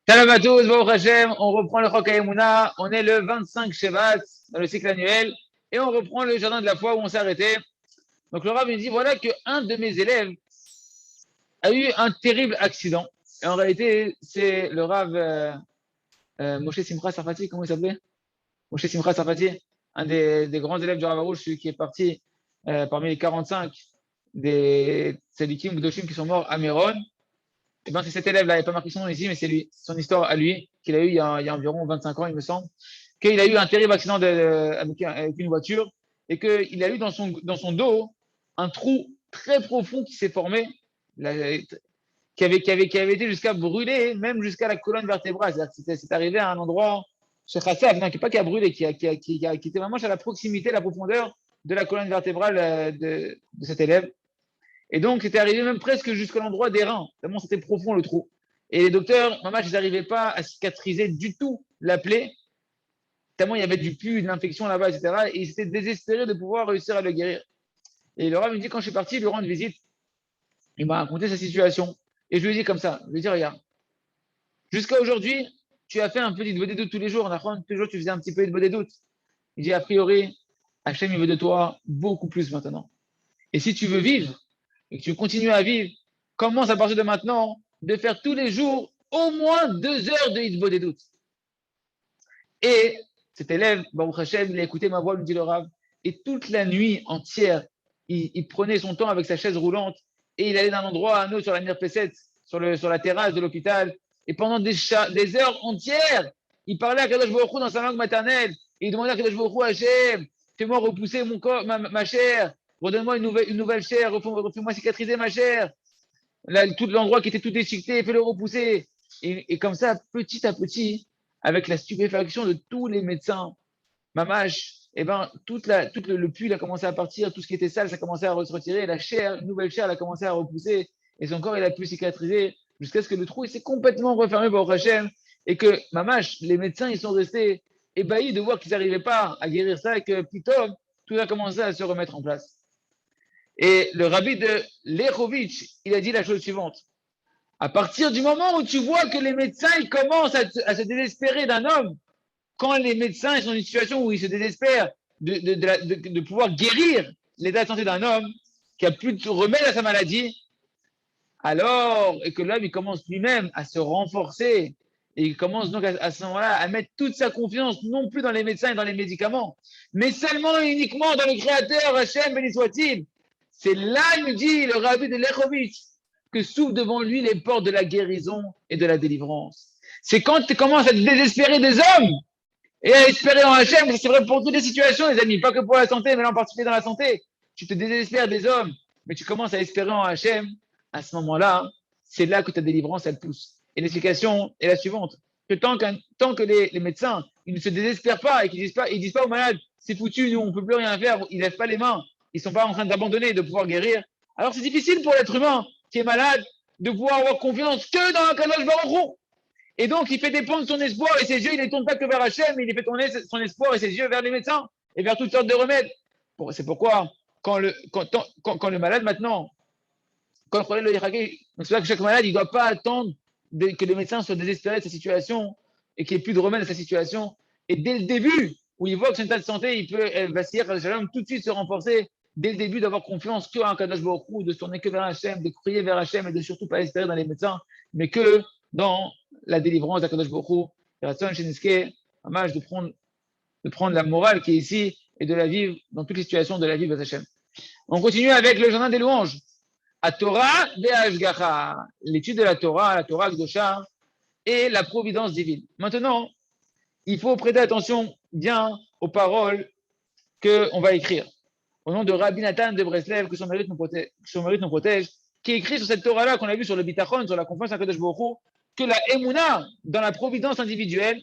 Salam à tous, Baruch Hashem, on reprend le Chok HaEmuna, on est le 25 Shevat dans le cycle annuel et on reprend le jardin de la foi où on s'est arrêté. Donc le Rav me dit voilà qu'un de mes élèves a eu un terrible accident. Et en réalité, c'est le Rav Moshe Simcha Sarfati, comment il s'appelait? Moshe Simcha Sarfati, un des grands élèves du Rav Arush, celui qui est parti parmi les 45 des Tzadikim Gdoshim qui sont morts à Méron. Et ben, c'est cet élève-là, il n'y a pas marqué son nom ici, mais c'est lui, son histoire à lui, qu'il a eu il y a environ 25 ans, il me semble, qu'il a eu un terrible accident avec une voiture et qu'il a eu dans son dos un trou très profond qui s'est formé, qui avait été jusqu'à brûler, même jusqu'à la colonne vertébrale. C'est arrivé à un endroit, chez Khassaf, non, qui a brûlé, qui était vraiment à la proximité, la profondeur de la colonne vertébrale de cet élève. Et donc, c'était arrivé même presque jusqu'à l'endroit des reins, tellement c'était profond le trou. Et les docteurs, maman, ils n'arrivaient pas à cicatriser du tout la plaie, tellement il y avait du pus, de l'infection là-bas, etc. Et ils étaient désespérés de pouvoir réussir à le guérir. Et le Rav me dit, quand je suis parti lui rendre visite, il m'a raconté sa situation. Et je lui ai dit comme ça, je lui ai dit, regarde, jusqu'à aujourd'hui, tu as fait un petit de doute tous les jours. Tous les jours, tu faisais un petit peu de doute. Il dit, a priori, Hachem, il veut de toi beaucoup plus maintenant. Et si tu veux vivre, et que tu continues à vivre, commence à partir de maintenant de faire tous les jours au moins 2 heures de hitbo des doutes. Et cet élève, Baruch Hashem, il a écouté ma voix, lui dit le Rav, et toute la nuit entière, il prenait son temps avec sa chaise roulante et il allait d'un endroit à un autre sur la Nirpesset, sur la terrasse de l'hôpital. Et pendant des heures entières, il parlait à Kadosh Baruch Hu dans sa langue maternelle. Et il demandait à Kadosh Baruch Hu, Hashem, fais-moi repousser mon corps, ma chair, redonne-moi une nouvelle chair, fais-moi cicatriser ma chair. Là, tout l'endroit qui était tout déchiqueté, fais-le repousser. Et comme ça, petit à petit, avec la stupéfaction de tous les médecins, Mamash, eh ben, tout le puits a commencé à partir, tout ce qui était sale, ça a commencé à se retirer, la chair, une nouvelle chair, elle a commencé à repousser, et son corps, il a pu cicatriser, jusqu'à ce que le trou, il s'est complètement refermé pour Hachem, et que, Mamash, les médecins, ils sont restés ébahis de voir qu'ils n'arrivaient pas à guérir ça, et que, plutôt, tout a commencé à se remettre en place. Et le rabbi de Lechovitch, il a dit la chose suivante. À partir du moment où tu vois que les médecins ils commencent à se désespérer d'un homme, quand les médecins sont dans une situation où ils se désespèrent de pouvoir guérir l'état de santé d'un homme qui a plus de remède à sa maladie, alors, et que l'homme il commence lui-même à se renforcer, et il commence donc à ce moment-là à mettre toute sa confiance non plus dans les médecins et dans les médicaments, mais seulement et uniquement dans le Créateur, Hachem, béni soit-il. C'est là, il nous dit le rabbi de Lechovitch, que s'ouvrent devant lui les portes de la guérison et de la délivrance. C'est quand tu commences à te désespérer des hommes et à espérer en Hachem, c'est vrai pour toutes les situations, les amis, pas que pour la santé, mais là en particulier dans la santé. Tu te désespères des hommes, mais tu commences à espérer en Hachem, à ce moment-là, c'est là que ta délivrance, elle pousse. Et l'explication est la suivante, que tant que les médecins, ils ne se désespèrent pas et qu'ils disent pas aux malades, c'est foutu, nous, on ne peut plus rien faire, ils ne lèvent pas les mains, ils ne sont pas en train d'abandonner, de pouvoir guérir. Alors c'est difficile pour l'être humain qui est malade de pouvoir avoir confiance que dans un Kadosh Baruch Hu. Et donc, il fait dépendre son espoir et ses yeux, il ne les tourne pas que vers Hachem, mais il fait tourner son espoir et ses yeux vers les médecins et vers toutes sortes de remèdes. C'est pourquoi, quand le malade maintenant, quand le Yiraki, c'est là que chaque malade, il ne doit pas attendre que les médecins soient désespérés de sa situation et qu'il n'y ait plus de remède à sa situation. Et dès le début, où il voit que son état de santé, il peut vaciller, tout de suite se renforcer, dès le début, d'avoir confiance que en Kadosh Baruch Hu, de se tourner que vers Hachem, de crier vers Hachem et de surtout pas espérer dans les médecins, mais que dans la délivrance d'Akadosh Baruch Hu, de prendre la morale qui est ici et de la vivre dans toutes les situations de la vie de Hachem. On continue avec le jardin des louanges. À Torah de Ashgacha, l'étude de la Torah Gdosha et la providence divine. Maintenant, il faut prêter attention bien aux paroles qu'on va écrire. Au nom de Rabbi Nathan de Breslev, que son mérite nous protège, qui écrit sur cette Torah-là qu'on a vu sur le Bitachon, sur la confiance à Kadosh Baruch Hu, que la Emouna, dans la providence individuelle,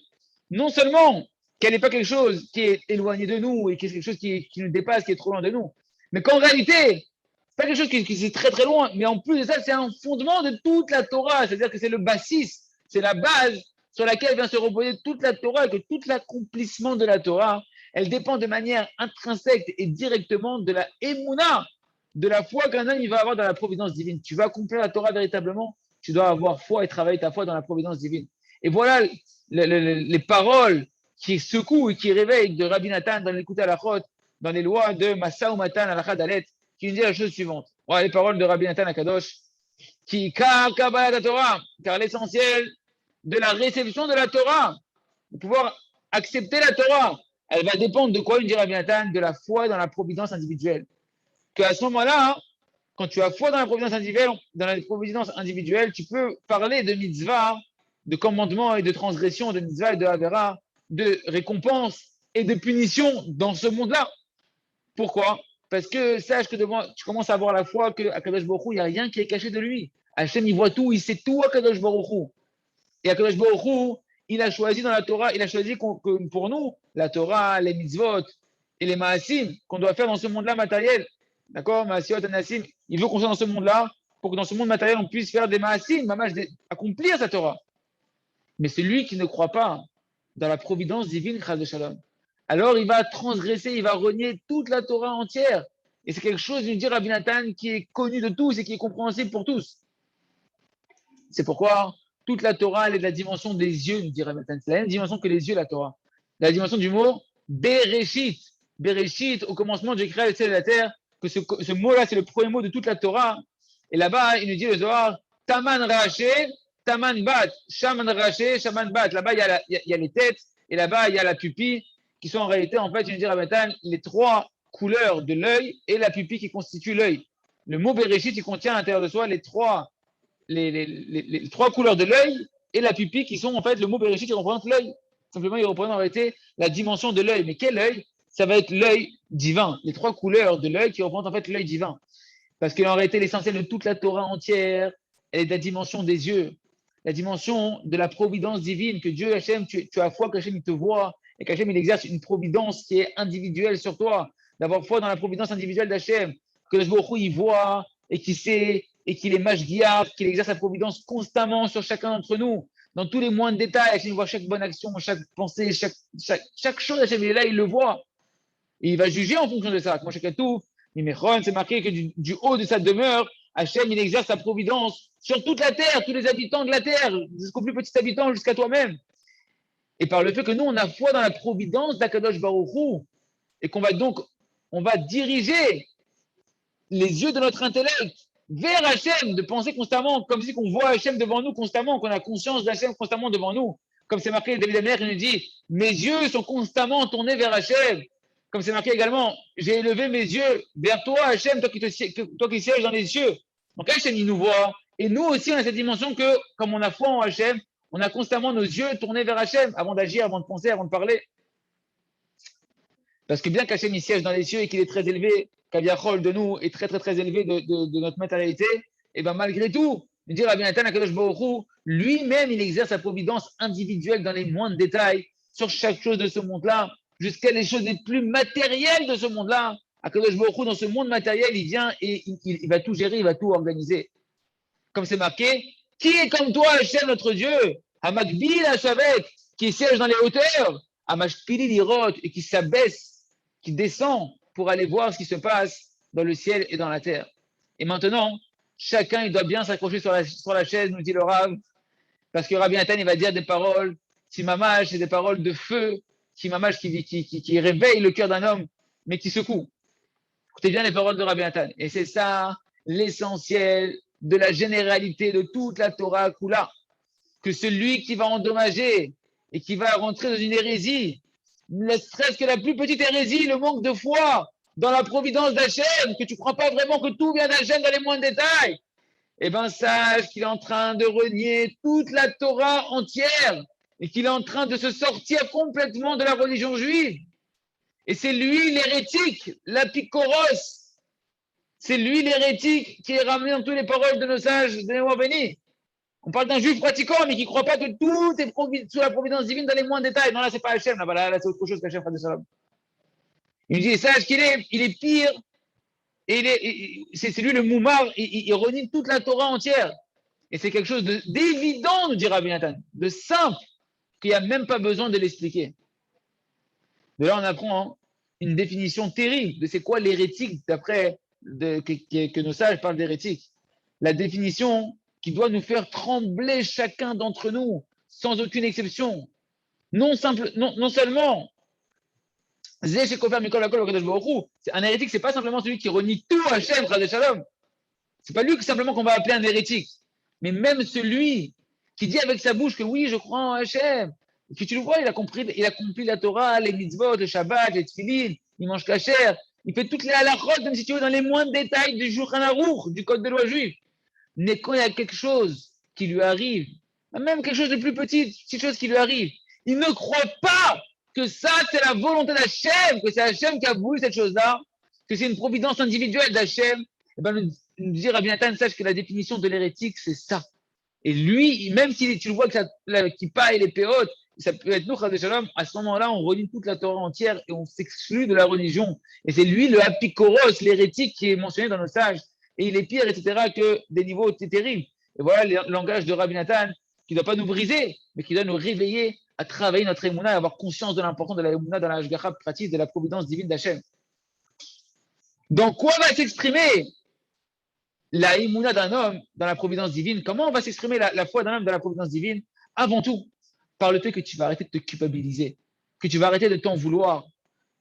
non seulement qu'elle n'est pas quelque chose qui est éloigné de nous et qui est quelque chose qui nous dépasse, qui est trop loin de nous, mais qu'en réalité, c'est pas quelque chose qui est très très loin, mais en plus de ça, c'est un fondement de toute la Torah, c'est-à-dire que c'est le bassis, c'est la base sur laquelle vient se reposer toute la Torah, et que tout l'accomplissement de la Torah, elle dépend de manière intrinsèque et directement de la Emouna, de la foi qu'un homme il va avoir dans la providence divine. Tu vas accomplir la Torah véritablement, tu dois avoir foi et travailler ta foi dans la providence divine. Et voilà les paroles qui secouent et qui réveillent de Rabbi Nathan dans l'écoute à la chôte, dans les lois de Massa ou Matan à la Dalet, qui nous dit la chose suivante. Voilà les paroles de Rabbi Nathan à Kadosh, qui car Kabbalah la Torah, car l'essentiel de la réception de la Torah, de pouvoir accepter la Torah, elle va dépendre de quoi, il dit Rabbi Nathan, de la foi dans la providence individuelle. Qu'à ce moment-là, hein, quand tu as foi dans la providence individuelle, tu peux parler de mitzvah, de commandement et de transgression, de mitzvah et de avera, de récompense et de punition dans ce monde-là. Pourquoi? Parce que sache que devant, tu commences à avoir la foi qu'à Kadosh Baruch Hu, il n'y a rien qui est caché de lui. Hachem, il voit tout, il sait tout à Kadosh Baruch Hu. Et Akadosh Baruch Hu, il a choisi dans la Torah, il a choisi que pour nous, la Torah, les mitzvot et les maasim qu'on doit faire dans ce monde-là matériel. D'accord? Maasiot et Nassim, il veut qu'on soit dans ce monde-là pour que dans ce monde matériel, on puisse faire des maasim, accomplir sa Torah. Mais celui qui ne croit pas dans la providence divine, Chas de Shalom, alors il va transgresser, il va renier toute la Torah entière. Et c'est quelque chose, nous dit Rabbi Nathan, qui est connu de tous et qui est compréhensible pour tous. C'est pourquoi toute la Torah, elle est de la dimension des yeux, nous dit Rabbi Nathan. C'est la même dimension que les yeux, la Torah. La dimension du mot Bereshit. Bereshit, au commencement, j'ai créé le ciel et la terre, que ce mot-là, c'est le premier mot de toute la Torah. Et là-bas, il nous dit le Zohar, Taman Raché, Taman Bat, Shaman Raché, Shaman Bat. Là-bas, il y a les têtes, et là-bas, il y a la pupille, qui sont en réalité, en fait, il nous dit Rabbi Nathan, les trois couleurs de l'œil et la pupille qui constitue l'œil. Le mot Bereshit, il contient à l'intérieur de soi les trois couleurs de l'œil et la pupille qui sont en fait le mot Bereshit qui représente l'œil. Simplement, il représente en réalité la dimension de l'œil. Mais quel œil? Ça va être l'œil divin. Les trois couleurs de l'œil qui représentent en fait l'œil divin. Parce qu'en réalité, l'essentiel de toute la Torah entière est la dimension des yeux, la dimension de la providence divine, que Dieu, Hachem, tu as foi qu'Hachem il te voit et qu'Hachem il exerce une providence qui est individuelle sur toi, d'avoir foi dans la providence individuelle d'Hachem, que le Baruch Hu, il voit et qu'il sait et qu'il est mashgiach, qu'il exerce sa providence constamment sur chacun d'entre nous, dans tous les moindres détails. Hachem voit chaque bonne action, chaque pensée, chaque chose, Hachem il est là, il le voit. Et il va juger en fonction de ça. Moi, chacun tout, c'est marqué que du haut de sa demeure, Hachem, il exerce sa providence sur toute la terre, tous les habitants de la terre, jusqu'au plus petit habitant, jusqu'à toi-même. Et par le fait que nous, on a foi dans la providence d'Akadosh Baruch Hu, et qu'on va donc, on va diriger les yeux de notre intellect vers Hachem, de penser constamment, comme si on voit Hachem devant nous constamment, qu'on a conscience d'Hachem constamment devant nous. Comme c'est marqué, David Amer, il nous dit, mes yeux sont constamment tournés vers Hachem. Comme c'est marqué également, j'ai élevé mes yeux vers toi, Hachem, toi qui sièges dans les cieux. Donc Hachem, il nous voit. Et nous aussi, on a cette dimension que, comme on a foi en Hachem, on a constamment nos yeux tournés vers Hachem, avant d'agir, avant de penser, avant de parler. Parce que bien qu'Hachem, il siège dans les cieux et qu'il est très élevé, Kaviachol de nous est très, très, très élevé de notre matérialité, et bien malgré tout, nous dit Rabbi Nathan Akadosh Baruch Hu, lui-même, il exerce sa providence individuelle dans les moindres détails, sur chaque chose de ce monde-là, jusqu'à les choses les plus matérielles de ce monde-là. Akadosh Baruch Hu, dans ce monde matériel, il vient et il va tout gérer, il va tout organiser. Comme c'est marqué, qui est comme toi, Hachem, notre Dieu, Hamakbil Hashavet, qui siège dans les hauteurs, Hamashpili Lirot, et qui s'abaisse, qui descend pour aller voir ce qui se passe dans le ciel et dans la terre. Et maintenant, chacun, il doit bien s'accrocher sur la chaise, nous dit le Rav, parce que Rabbi Nathan, il va dire des paroles, Timamash, c'est des paroles de feu, Timamash qui réveille le cœur d'un homme, mais qui secoue. Écoutez bien les paroles de Rabbi Nathan. Et c'est ça l'essentiel de la généralité de toute la Torah Kula, que celui qui va endommager et qui va rentrer dans une hérésie, ne serait-ce que la plus petite hérésie, le manque de foi dans la providence d'Hachem, que tu ne crois pas vraiment que tout vient d'Hachem dans les moindres détails, eh bien sache qu'il est en train de renier toute la Torah entière et qu'il est en train de se sortir complètement de la religion juive. Et c'est lui l'hérétique, l'apikoros. C'est lui l'hérétique qui est ramené dans toutes les paroles de nos sages de Néo bénis. On parle d'un juif pratiquant, mais qui ne croit pas que tout est sous la providence divine dans les moindres détails. Non, là, c'est pas Hachem, là, c'est autre chose qu'Hachem. Il nous dit, sache qu'il est, il est pire, et c'est lui le moumar, il renie toute la Torah entière. Et c'est quelque chose d'évident, nous dit Rabbi Nathan, de simple, qu'il n'y a même pas besoin de l'expliquer. De là, on apprend une définition terrible de c'est quoi l'hérétique, d'après que nos sages parlent d'hérétique. La définition qui doit nous faire trembler chacun d'entre nous, sans aucune exception. Non seulement, un hérétique, c'est pas simplement celui qui renie tout Hachem, Shalom. C'est pas lui que simplement qu'on va appeler un hérétique. Mais même celui qui dit avec sa bouche que oui, je crois en Hachem, que tu le vois, il a accompli la Torah, les mitzvot, le Shabbat, les tefillin, il mange kasher, il fait toutes les halachot, même si tu veux, dans les moindres détails du Shulchan Aruch, du code de loi juif. Mais quand il y a quelque chose qui lui arrive, même quelque chose de plus petit, petite chose qui lui arrive, il ne croit pas que ça, c'est la volonté d'Hachem, que c'est Hachem qui a voulu cette chose-là, que c'est une providence individuelle d'Hachem. Eh ben, nous dit Rabbi Nathan, sache que la définition de l'hérétique, c'est ça. Et lui, même si tu le vois que la kippa et les péotes, ça peut être nous, Shalom, à ce moment-là, on renie toute la Torah entière et on s'exclut de la religion. Et c'est lui, le apikoros, l'hérétique, qui est mentionné dans nos sages. Et il est pire, etc., que des niveaux terribles. Et voilà le langage de Rabbi Nathan, qui ne doit pas nous briser, mais qui doit nous réveiller à travailler notre émouna et avoir conscience de l'importance de la émouna dans la hashgacha pratique de la providence divine d'Hachem. Dans quoi va s'exprimer la émouna d'un homme dans la providence divine? Comment va s'exprimer la foi d'un homme dans la providence divine? Avant tout, par le fait que tu vas arrêter de te culpabiliser, que tu vas arrêter de t'en vouloir,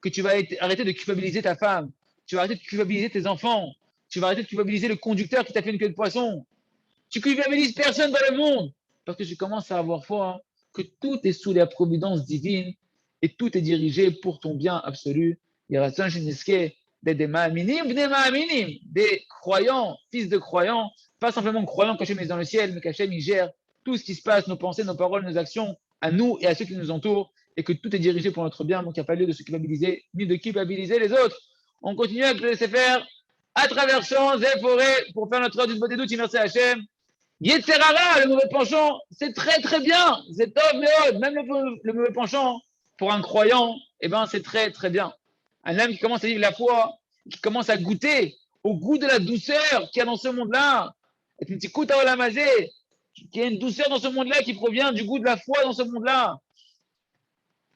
que tu vas arrêter de culpabiliser ta femme, tu vas arrêter de culpabiliser tes enfants, tu vas arrêter de culpabiliser le conducteur qui t'a fait une queue de poisson. Tu culpabilises personne dans le monde parce que tu commences à avoir foi que tout est sous la providence divine et tout est dirigé pour ton bien absolu. Il y a des croyants, fils de croyants, pas simplement croyants qu'Hachem est dans le ciel, mais qu'Hachem il gère tout ce qui se passe, nos pensées, nos paroles, nos actions, à nous et à ceux qui nous entourent, et que tout est dirigé pour notre bien, donc il n'y a pas lieu de se culpabiliser, ni de culpabiliser les autres. On continue avec le faire à travers champs et forêts pour faire notre heure d'une beauté douce, merci Hachem. Yetzerara, le mauvais penchant, c'est très très bien, c'est top, mais même le mauvais penchant, pour un croyant, eh ben, c'est très très bien. Un homme qui commence à vivre la foi, qui commence à goûter au goût de la douceur qu'il y a dans ce monde-là, et qui y a une douceur dans ce monde-là qui provient du goût de la foi dans ce monde-là,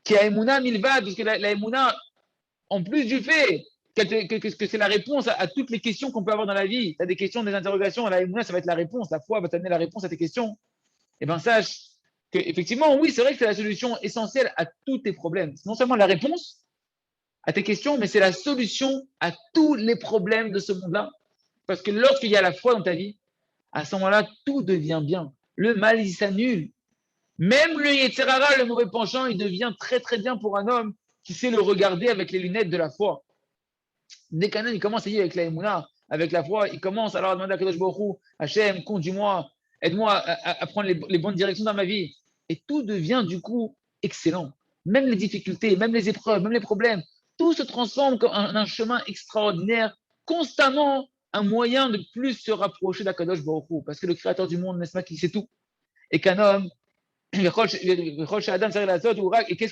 qui a Emouna Milvad, parce que la Emouna, en plus du fait que c'est la réponse à toutes les questions qu'on peut avoir dans la vie, tu as des questions, des interrogations, la Emouna, ça va être la réponse, la foi va t'amener la réponse à tes questions, et bien sache que effectivement, oui, c'est vrai que c'est la solution essentielle à tous tes problèmes. C'est non seulement la réponse à tes questions, mais c'est la solution à tous les problèmes de ce monde-là. Parce que lorsqu'il y a la foi dans ta vie, à ce moment-là, tout devient bien. Le mal, il s'annule. Même le Yetzerara, le mauvais penchant, il devient très très bien pour un homme qui sait le regarder avec les lunettes de la foi. Dès qu'un homme il commence à y avec la Emouna, avec la foi, il commence alors à demander à Kadosh Baruch Hu, Hachem, conduis-moi, aide-moi à prendre les bonnes directions dans ma vie. Et tout devient du coup excellent. Même les difficultés, même les épreuves, même les problèmes, tout se transforme comme un chemin extraordinaire, constamment un moyen de plus se rapprocher d'Akadosh Baruch Hu, parce que le Créateur du monde, n'est-ce pas, qui sait tout, et qu'un homme, et qu'est-ce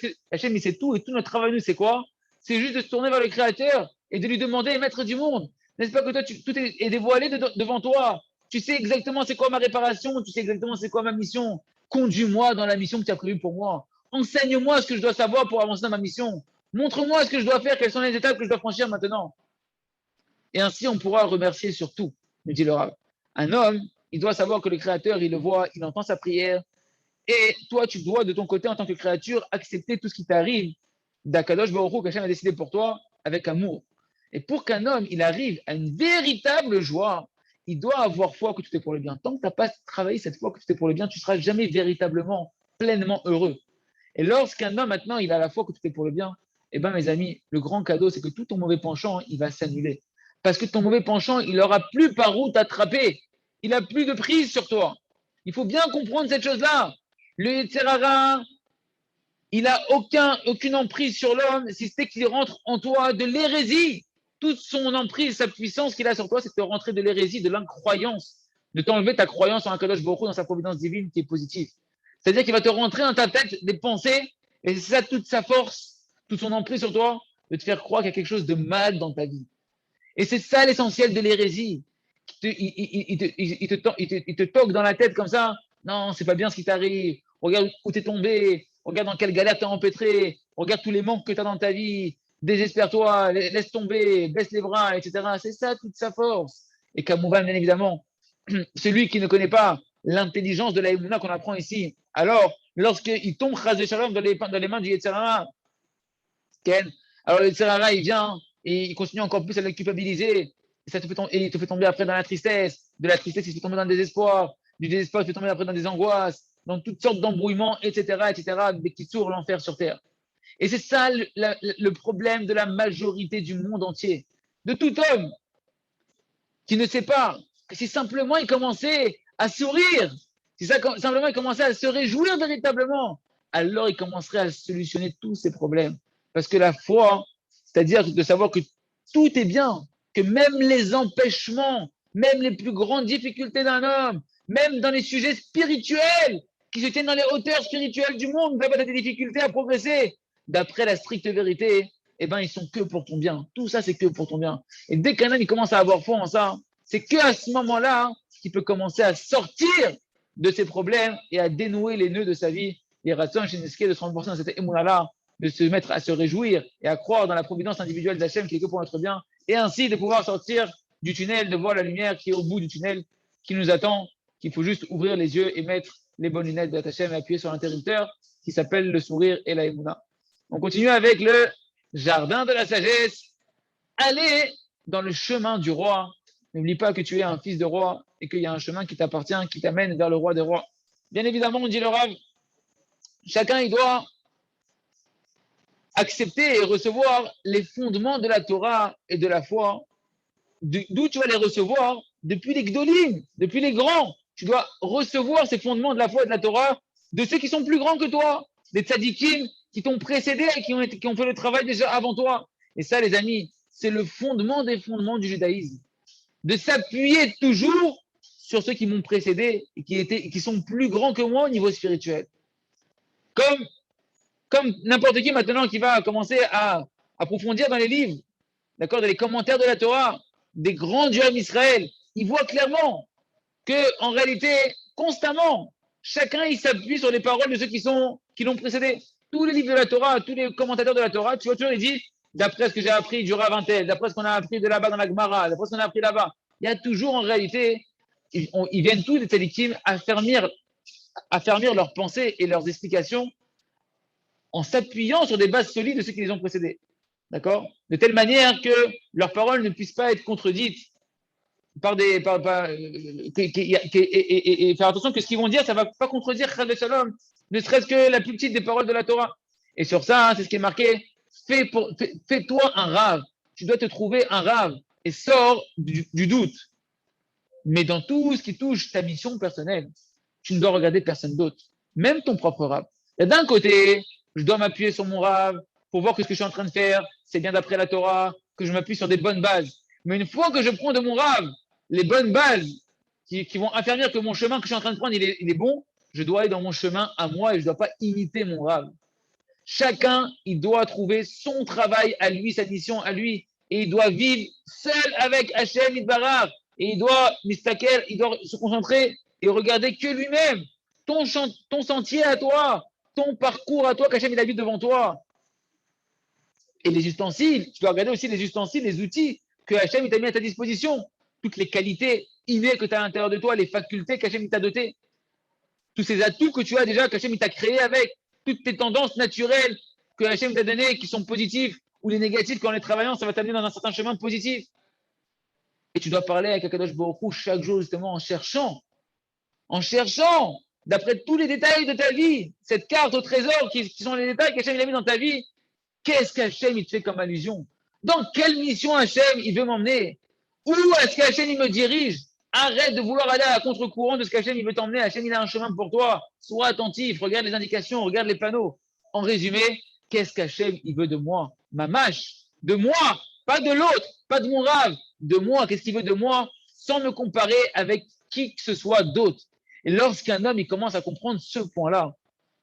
que Hachem, il sait tout, et tout notre travail, nous, c'est quoi? C'est juste de se tourner vers le Créateur et de lui demander, maître du monde, n'est-ce pas que toi, tout est dévoilé devant toi? Tu sais exactement c'est quoi ma réparation, tu sais exactement c'est quoi ma mission. Conduis-moi dans la mission que tu as prévue pour moi. Enseigne-moi ce que je dois savoir pour avancer dans ma mission. Montre-moi ce que je dois faire, quelles sont les étapes que je dois franchir maintenant. Et ainsi, on pourra remercier sur tout, nous dit le Rav. Un homme, il doit savoir que le Créateur, il le voit, il entend sa prière. Et toi, tu dois, de ton côté, en tant que créature, accepter tout ce qui t'arrive d'Akadosh Baruch Hu qu'Hachem a décidé pour toi avec amour. Et pour qu'un homme, il arrive à une véritable joie, il doit avoir foi que tout est pour le bien. Tant que tu n'as pas travaillé cette foi que tout est pour le bien, tu ne seras jamais véritablement, pleinement heureux. Et lorsqu'un homme, maintenant, il a la foi que tout est pour le bien, eh bien, mes amis, le grand cadeau, c'est que tout ton mauvais penchant, il va s'annuler. Parce que ton mauvais penchant, il n'aura plus par où t'attraper. Il n'a plus de prise sur toi. Il faut bien comprendre cette chose-là. Le Yetzerara, il n'a aucune emprise sur l'homme, si c'est qu'il rentre en toi de l'hérésie. Toute son emprise, sa puissance qu'il a sur toi, c'est de rentrer de l'hérésie, de l'incroyance, de t'enlever ta croyance en un Kadosh Baruch Hu, dans sa providence divine qui est positive. C'est-à-dire qu'il va te rentrer dans ta tête des pensées, et c'est ça toute sa force, toute son emprise sur toi, de te faire croire qu'il y a quelque chose de mal dans ta vie. Et c'est ça l'essentiel de l'hérésie. Il te toque dans la tête comme ça. Non, c'est pas bien ce qui t'arrive. Regarde où t'es tombé. Regarde dans quelle galère t'es empêtré. Regarde tous les manques que t'as dans ta vie. Désespère-toi, laisse tomber, baisse les bras, etc. C'est ça toute sa force. Et Kamouvan, bien évidemment, celui qui ne connaît pas l'intelligence de la Emouna qu'on apprend ici. Alors, lorsqu'il tombe Chaz de Shalom dans les mains du Yetzirah, alors le Yetzirah, il vient et il continue encore plus à le culpabiliser. Et il te fait tomber après dans la tristesse. De la tristesse, il te fait tomber dans le désespoir. Du désespoir, il te fait tomber après dans des angoisses, dans toutes sortes d'embrouillements, etc., des qui sourd l'enfer sur terre. Et c'est ça le problème de la majorité du monde entier. De tout homme qui ne sait pas que si simplement il commençait à sourire, si ça, simplement il commençait à se réjouir véritablement, alors il commencerait à solutionner tous ses problèmes. Parce que la foi, c'est-à-dire de savoir que tout est bien, que même les empêchements, même les plus grandes difficultés d'un homme, même dans les sujets spirituels, qui se tiennent dans les hauteurs spirituelles du monde, vous avez des difficultés à progresser, d'après la stricte vérité, eh ben, ils sont que pour ton bien. Tout ça, c'est que pour ton bien. Et dès qu'un homme il commence à avoir foi en ça, c'est qu'à ce moment-là qu'il peut commencer à sortir de ses problèmes et à dénouer les nœuds de sa vie. Les rations chez Nesquet de se renforcer dans cette émouna-là, de se mettre à se réjouir et à croire dans la providence individuelle d'Hachem qui est que pour notre bien, et ainsi de pouvoir sortir du tunnel, de voir la lumière qui est au bout du tunnel, qui nous attend, qu'il faut juste ouvrir les yeux et mettre les bonnes lunettes de Hachem et appuyer sur l'interrupteur qui s'appelle le sourire et la émouna. On continue avec le jardin de la sagesse. Allez dans le chemin du roi. N'oublie pas que tu es un fils de roi et qu'il y a un chemin qui t'appartient, qui t'amène vers le roi des rois. Bien évidemment, on dit le Rav, chacun il doit accepter et recevoir les fondements de la Torah et de la foi. D'où tu vas les recevoir? Depuis les Gdolim, depuis les grands. Tu dois recevoir ces fondements de la foi et de la Torah de ceux qui sont plus grands que toi, des tzadikim qui t'ont précédé et qui ont fait le travail déjà avant toi. Et ça, les amis, c'est le fondement des fondements du judaïsme. De s'appuyer toujours sur ceux qui m'ont précédé et qui sont plus grands que moi au niveau spirituel. Comme n'importe qui maintenant qui va commencer à approfondir dans les livres, d'accord, dans les commentaires de la Torah, des grands dieux d'Israël, il voit clairement que en réalité, constamment, chacun il s'appuie sur les paroles de ceux qui l'ont précédé. Tous les livres de la Torah, tous les commentateurs de la Torah, tu vois toujours, ils disent, d'après ce que j'ai appris du Rav Intel, d'après ce qu'on a appris de là-bas dans la Gemara, d'après ce qu'on a appris là-bas, il y a toujours en réalité, ils viennent tous des tzadikim affermir leurs pensées et leurs explications en s'appuyant sur des bases solides de ceux qui les ont précédés. D'accord? De telle manière que leurs paroles ne puissent pas être contredites par des. Et faire attention que ce qu'ils vont dire, ça ne va pas contredire Chas Shalom, ne serait-ce que la plus petite des paroles de la Torah. Et sur ça, c'est ce qui est marqué, fais-toi un rave. Tu dois te trouver un rave et sors du doute. Mais dans tout ce qui touche ta mission personnelle, tu ne dois regarder personne d'autre, même ton propre rave. Et d'un côté, je dois m'appuyer sur mon rave pour voir que ce que je suis en train de faire, c'est bien d'après la Torah, que je m'appuie sur des bonnes bases. Mais une fois que je prends de mon rave les bonnes bases qui vont affirmer que mon chemin que je suis en train de prendre, il est bon, je dois aller dans mon chemin à moi et je ne dois pas imiter mon rave. Chacun, il doit trouver son travail à lui, sa mission à lui, et il doit vivre seul avec Hachem Itbarach. Et il doit se concentrer et regarder que lui-même, ton sentier à toi, ton parcours à toi qu'Hachem il habite devant toi. Et les ustensiles, tu dois regarder aussi les ustensiles, les outils que Hachem il t'a mis à ta disposition, toutes les qualités innées que tu as à l'intérieur de toi, les facultés qu'Hachem t'a dotées, tous ces atouts que tu as déjà, qu'Hachem t'a créé avec, toutes tes tendances naturelles que Hachem t'a données, qui sont positives, ou les négatives, qu'en les travaillant, ça va t'amener dans un certain chemin positif. Et tu dois parler avec Akadosh Baruch Hu chaque jour, justement, en cherchant, d'après tous les détails de ta vie, cette carte au trésor qui sont les détails qu'Hachem a mis dans ta vie, qu'est-ce qu'Hachem il te fait comme allusion? Dans quelle mission Hachem il veut m'emmener? Où est-ce qu'Hachem il me dirige? Arrête de vouloir aller à contre-courant de ce qu'Hachem il veut t'emmener. Hachem il a un chemin pour toi. Sois attentif, regarde les indications, regarde les panneaux. En résumé, qu'est-ce qu'Hachem il veut de moi? Ma mâche, de moi, pas de l'autre, pas de mon rave, de moi. Qu'est-ce qu'il veut de moi? Sans me comparer avec qui que ce soit d'autre. Et lorsqu'un homme il commence à comprendre ce point-là,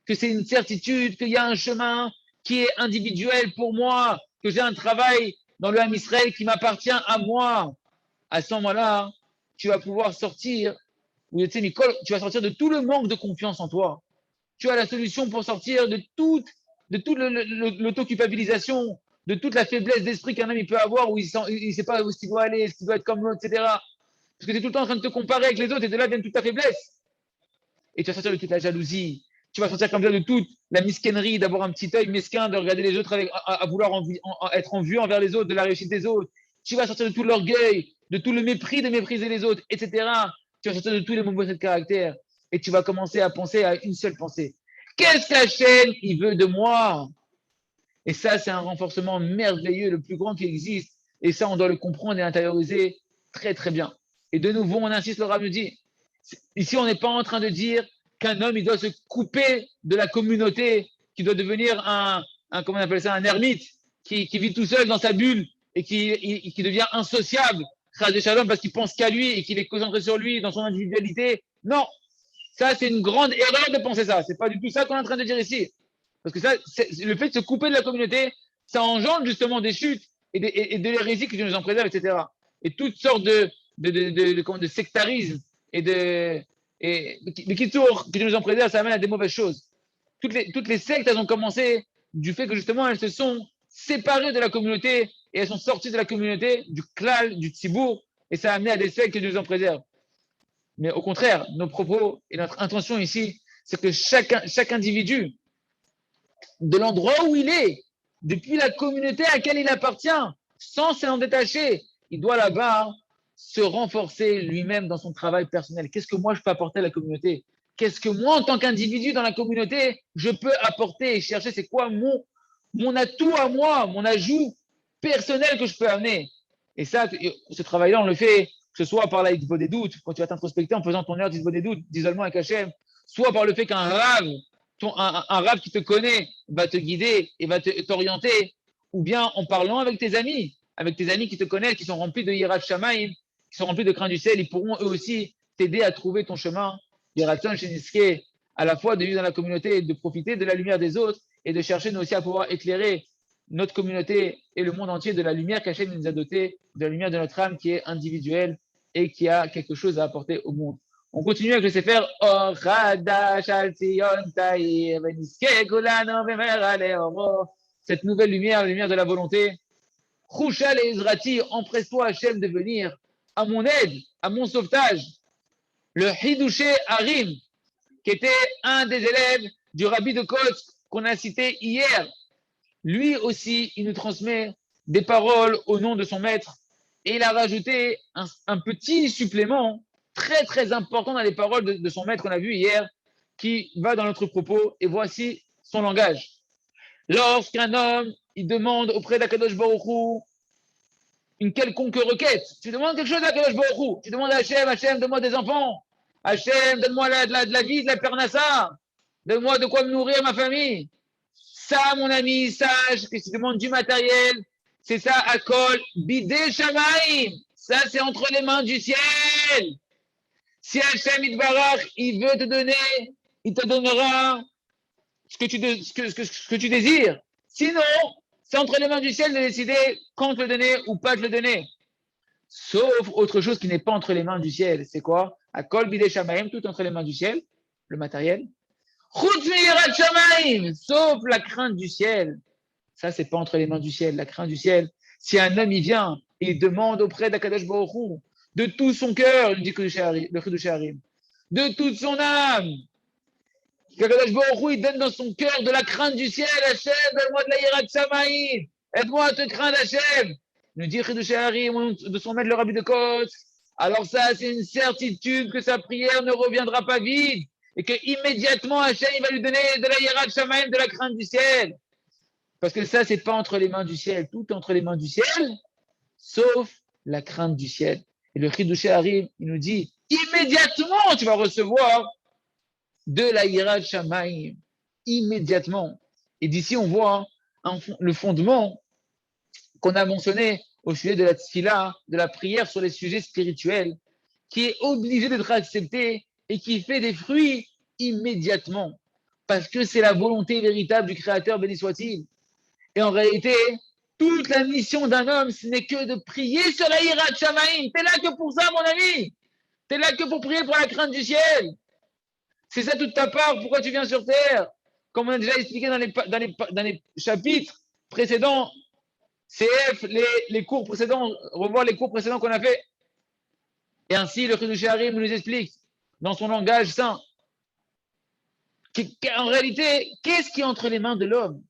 que c'est une certitude, qu'il y a un chemin qui est individuel pour moi, que j'ai un travail dans le Ham Israël qui m'appartient à moi, à ce moment-là, tu vas pouvoir sortir, tu vas sortir de tout le manque de confiance en toi. Tu as la solution pour sortir de toute l'auto-culpabilisation, de toute la faiblesse d'esprit qu'un homme il peut avoir, où il ne sait pas où il doit aller, est-ce qu'il doit être comme l'autre, etc. Parce que tu es tout le temps en train de te comparer avec les autres et de là vient toute ta faiblesse. et tu vas sortir de toute la jalousie. Tu vas sortir comme ça de toute la misquennerie, d'avoir un petit œil mesquin, de regarder les autres à vouloir être envieux envers les autres, de la réussite des autres. Tu vas sortir de tout l'orgueil, de tout le mépris de mépriser les autres, etc. Tu vas sortir de tous les mauvais de caractère et tu vas commencer à penser à une seule pensée. Qu'est-ce qu'Hachem, il veut de moi? Et ça, c'est un renforcement merveilleux, le plus grand qui existe. Et ça, on doit le comprendre et intérioriser très, très bien. Et de nouveau, on insiste, le Rav nous dit, ici, on n'est pas en train de dire qu'un homme, il doit se couper de la communauté, qu'il doit devenir comment on appelle ça, un ermite, qui vit tout seul dans sa bulle et qui devient insociable, parce qu'il pense qu'à lui et qu'il est concentré sur lui, dans son individualité. Non, ça, c'est une grande erreur de penser ça. C'est pas du tout ça qu'on est en train de dire ici. Parce que ça, le fait de se couper de la communauté, ça engendre justement des chutes et de l'hérésie qui nous en préserve, etc. Et toutes sortes de sectarisme qui nous en préserve, ça amène à des mauvaises choses. Toutes les sectes, elles ont commencé du fait que justement, elles se sont séparées de la communauté et elles sont sorties de la communauté, du klal, du tzibour, et ça a amené à des sectes qui nous en préservent. Mais au contraire, nos propos et notre intention ici, c'est que chaque individu, de l'endroit où il est, depuis la communauté à laquelle il appartient, sans s'en détacher, il doit là-bas se renforcer lui-même dans son travail personnel. Qu'est-ce que moi je peux apporter à la communauté? Qu'est-ce que moi, en tant qu'individu dans la communauté, je peux apporter et chercher? C'est quoi mon atout à moi, mon ajout personnel que je peux amener? Et ça, ce travail-là, on le fait, que ce soit par la des doutes, quand tu vas t'introspecter en faisant ton heure des doutes, d'isolement avec Hachem, soit par le fait qu'un rave, un rave qui te connaît va te guider et va t'orienter, ou bien en parlant avec tes amis qui te connaissent, qui sont remplis de Yirat Shamaim, qui sont remplis de crainte du ciel, ils pourront eux aussi t'aider à trouver ton chemin. Yiraton Sheniske, à la fois de vivre dans la communauté et de profiter de la lumière des autres et de chercher nous aussi à pouvoir éclairer notre communauté et le monde entier de la lumière qu'Hachem nous a dotée, de la lumière de notre âme qui est individuelle et qui a quelque chose à apporter au monde. On continue avec le Sefer Or Chadash Al Tzion Taïr Veniske Kulano Vemer Aleoro. Cette nouvelle lumière, la lumière de la volonté. Chouchal et Ezrati, empresse-toi Hachem de venir à mon aide, à mon sauvetage. Le Hidouché Harim, qui était un des élèves du Rabbi de Kotsk qu'on a cité hier, lui aussi, il nous transmet des paroles au nom de son maître et il a rajouté un petit supplément très très important dans les paroles de son maître qu'on a vu hier qui va dans notre propos et voici son langage. Lorsqu'un homme il demande auprès d'Akadosh Baruch Hu une quelconque requête, tu demandes quelque chose à Akadosh Baruch Hu, tu demandes à Hachem, donne-moi des enfants, Hachem, donne-moi de la vie, de la pernassa, donne-moi de quoi me nourrir ma famille. Ça, mon ami, sache que si tu demandes du matériel, c'est ça, Akol, Bidé Shamaim. Ça, c'est entre les mains du ciel. Si Hachem Itbarach, il veut te donner, il te donnera ce que tu désires. Sinon, c'est entre les mains du ciel de décider quand te le donner ou pas te le donner. Sauf autre chose qui n'est pas entre les mains du ciel. C'est quoi? Akol, Bidé Shamaim, tout entre les mains du ciel, le matériel. Sauf la crainte du ciel. Ça, c'est pas entre les mains du ciel. La crainte du ciel, si un homme, il vient et il demande auprès d'Akadosh Baruch Hu, de tout son cœur, il dit que le Chiddushei Harim, de toute son âme, qu'Akadosh Baruch Hu, il donne dans son cœur de la crainte du ciel. Hachem, donne-moi de la Yirat Shamaim. Aide-moi à te craindre, Hachem. Il nous dit Chiddushei Harim, de son maître le Rabbi de Kotsk. Alors ça, c'est une certitude que sa prière ne reviendra pas vide. Et que immédiatement Hachem il va lui donner de la Yirat Shamaim, de la crainte du ciel. Parce que ça, c'est pas entre les mains du ciel. Tout est entre les mains du ciel, sauf la crainte du ciel. Et le Chiddushei Harim, il nous dit, immédiatement, tu vas recevoir de la Yirat Shamaim. Immédiatement. Et d'ici, on voit le fondement qu'on a mentionné au sujet de la tfila, de la prière sur les sujets spirituels, qui est obligé d'être accepté et qui fait des fruits immédiatement. Parce que c'est la volonté véritable du Créateur, béni soit-il. Et en réalité, toute la mission d'un homme, ce n'est que de prier sur la Yirat Shamaim. T'es là que pour ça, mon ami. T'es là que pour prier pour la crainte du ciel. C'est ça toute ta part. Pourquoi tu viens sur terre? Comme on a déjà expliqué dans les chapitres précédents, CF, les cours précédents, revoir les cours précédents qu'on a fait. Et ainsi, le Chiddushei Harim nous explique, dans son langage saint, En réalité, qu'est-ce qui est entre les mains de l'homme?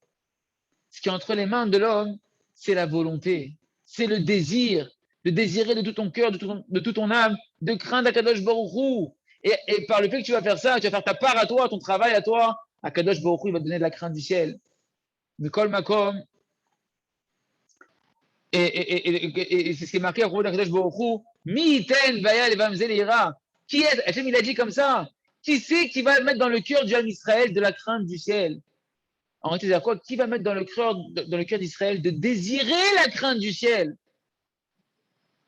Ce qui est entre les mains de l'homme, c'est la volonté, c'est le désir, de désirer de tout ton cœur, de toute ton âme, de craindre Akadosh Baruch Hu. Et par le fait que tu vas faire ça, tu vas faire ta part à toi, ton travail à toi, Akadosh Baruch Hu, il va te donner de la crainte du ciel. Mikol Makom, et c'est ce qui est marqué à propos d'Akadosh Baruch Hu, Miten Vayal Vamzel Ira. Qui est, Hachem, il a dit comme ça, qui c'est qui va mettre dans le cœur du Ham Israël de la crainte du ciel? En réalité, c'est quoi? Qui va mettre dans le cœur d'Israël de désirer la crainte du ciel?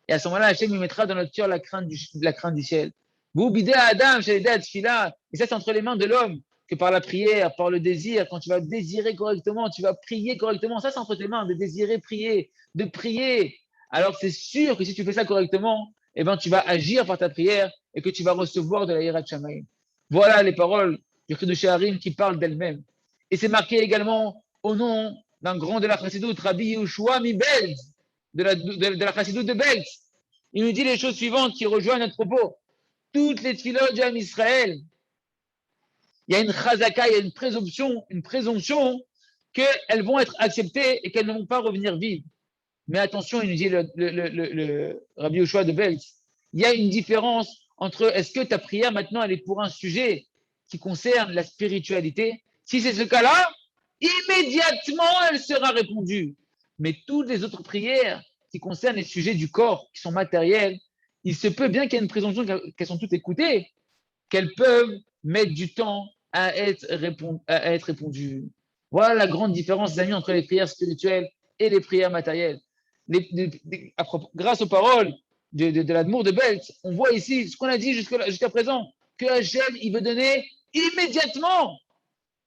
Et à ce moment-là, Hachem il mettra dans notre cœur la crainte du ciel. Vous bidez à Adam, Shalidé à Tfila. Et ça, c'est entre les mains de l'homme, que par la prière, par le désir, quand tu vas désirer correctement, tu vas prier correctement. Ça, c'est entre tes mains, de désirer prier, de prier. Alors, c'est sûr que si tu fais ça correctement, eh ben, tu vas agir par ta prière et que tu vas recevoir de la Hirat Shamaïm. Voilà les paroles du Chiddushei HaRim qui parlent d'elles-mêmes. Et c'est marqué également au nom d'un grand de la Chassidoute, Rabbi Yehoshua Mibelz, de la Chassidoute de Belz. Il nous dit les choses suivantes qui rejoignent notre propos. Toutes les tfilotes du Ham Israël, il y a une chazaka, il y a une présomption qu'elles vont être acceptées et qu'elles ne vont pas revenir vives. Mais attention, il nous dit le Rabbi Yehoshua de Belz, il y a une différence entre est-ce que ta prière maintenant elle est pour un sujet qui concerne la spiritualité. Si c'est ce cas-là, immédiatement elle sera répondue. Mais toutes les autres prières qui concernent les sujets du corps, qui sont matériels, il se peut bien qu'il y ait une présomption qu'elles sont toutes écoutées, qu'elles peuvent mettre du temps à être répondues. Voilà la grande différence, les amis, entre les prières spirituelles et les prières matérielles. Grâce aux paroles de l'Admour de Belz, on voit ici ce qu'on a dit jusqu'à présent, que Hachem, il veut donner immédiatement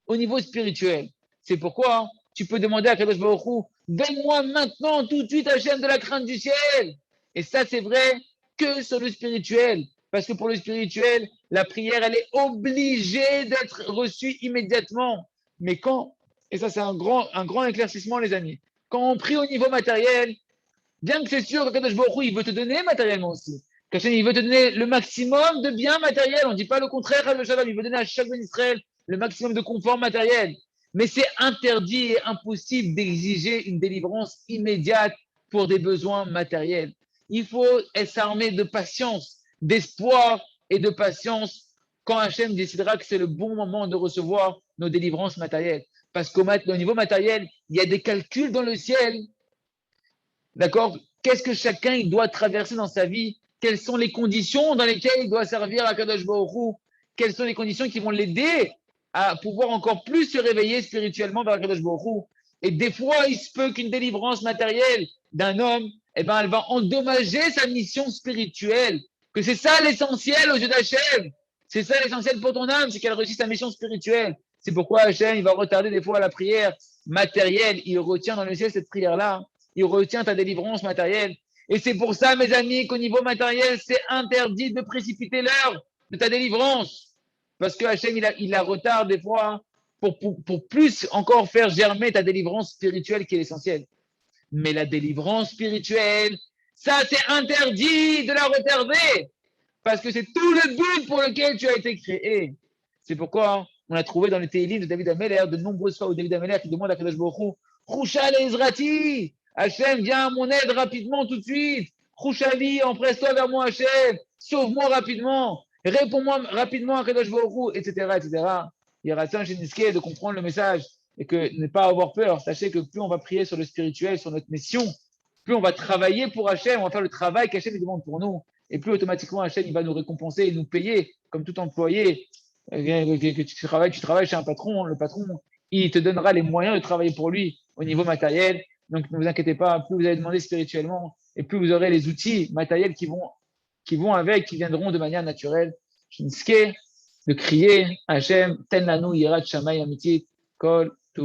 au niveau spirituel. C'est pourquoi tu peux demander à Kadosh Baruch Hu, donne-moi maintenant tout de suite Hachem de la crainte du ciel. Et ça, c'est vrai que sur le spirituel. Parce que pour le spirituel, la prière, elle est obligée d'être reçue immédiatement. Mais quand, et ça c'est un grand éclaircissement les amis, quand on prie au niveau matériel, bien que c'est sûr que Kadosh Baruch Hu, il veut te donner matériellement aussi. Qu'Hachem, il veut te donner le maximum de biens matériels. On ne dit pas le contraire, il veut donner à chaque ben Israël le maximum de confort matériel. Mais c'est interdit et impossible d'exiger une délivrance immédiate pour des besoins matériels. Il faut s'armer de patience, d'espoir et de patience quand Hachem décidera que c'est le bon moment de recevoir nos délivrances matérielles. Parce qu'au niveau matériel, il y a des calculs dans le ciel. D'accord? Qu'est-ce que chacun il doit traverser dans sa vie? Quelles sont les conditions dans lesquelles il doit servir à Kadosh Baruch Hu? Quelles sont les conditions qui vont l'aider à pouvoir encore plus se réveiller spirituellement vers Kadosh Baruch Hu? Et des fois, il se peut qu'une délivrance matérielle d'un homme, eh ben, elle va endommager sa mission spirituelle. Que c'est ça l'essentiel aux yeux d'Hachem. C'est ça l'essentiel pour ton âme, c'est qu'elle réussisse sa mission spirituelle. C'est pourquoi Hachem, il va retarder des fois la prière matérielle. Il retient dans le ciel cette prière-là. Il retient ta délivrance matérielle. Et c'est pour ça, mes amis, qu'au niveau matériel, c'est interdit de précipiter l'heure de ta délivrance. Parce que Hachem, il la retarde des fois pour plus encore faire germer ta délivrance spirituelle qui est l'essentiel. Mais la délivrance spirituelle, ça, c'est interdit de la retarder. Parce que c'est tout le but pour lequel tu as été créé. C'est pourquoi on a trouvé dans les Télim de David Ameller de nombreuses fois où David Ameller qui demande à Kadosh Baruch Hu, Choucha Ezrati, Hachem, viens à mon aide rapidement tout de suite. Chouchali, empresse-toi vers moi, Hachem. Sauve-moi rapidement. Réponds-moi rapidement à Kadosh Baruch Hu, etc., etc. Il y aura ça chez Niske de comprendre le message et que ne pas avoir peur. Sachez que plus on va prier sur le spirituel, sur notre mission, plus on va travailler pour Hachem, on va faire le travail qu'Hachem demande pour nous. Et plus automatiquement Hachem il va nous récompenser et nous payer comme tout employé. Que tu travailles chez un patron, le patron, il te donnera les moyens de travailler pour lui au niveau matériel. Donc ne vous inquiétez pas, plus vous allez demander spirituellement et plus vous aurez les outils matériels qui vont avec, qui viendront de manière naturelle. Shinsuke, de crier Hachem, ten lanu yirat shamay amitit, kol tu.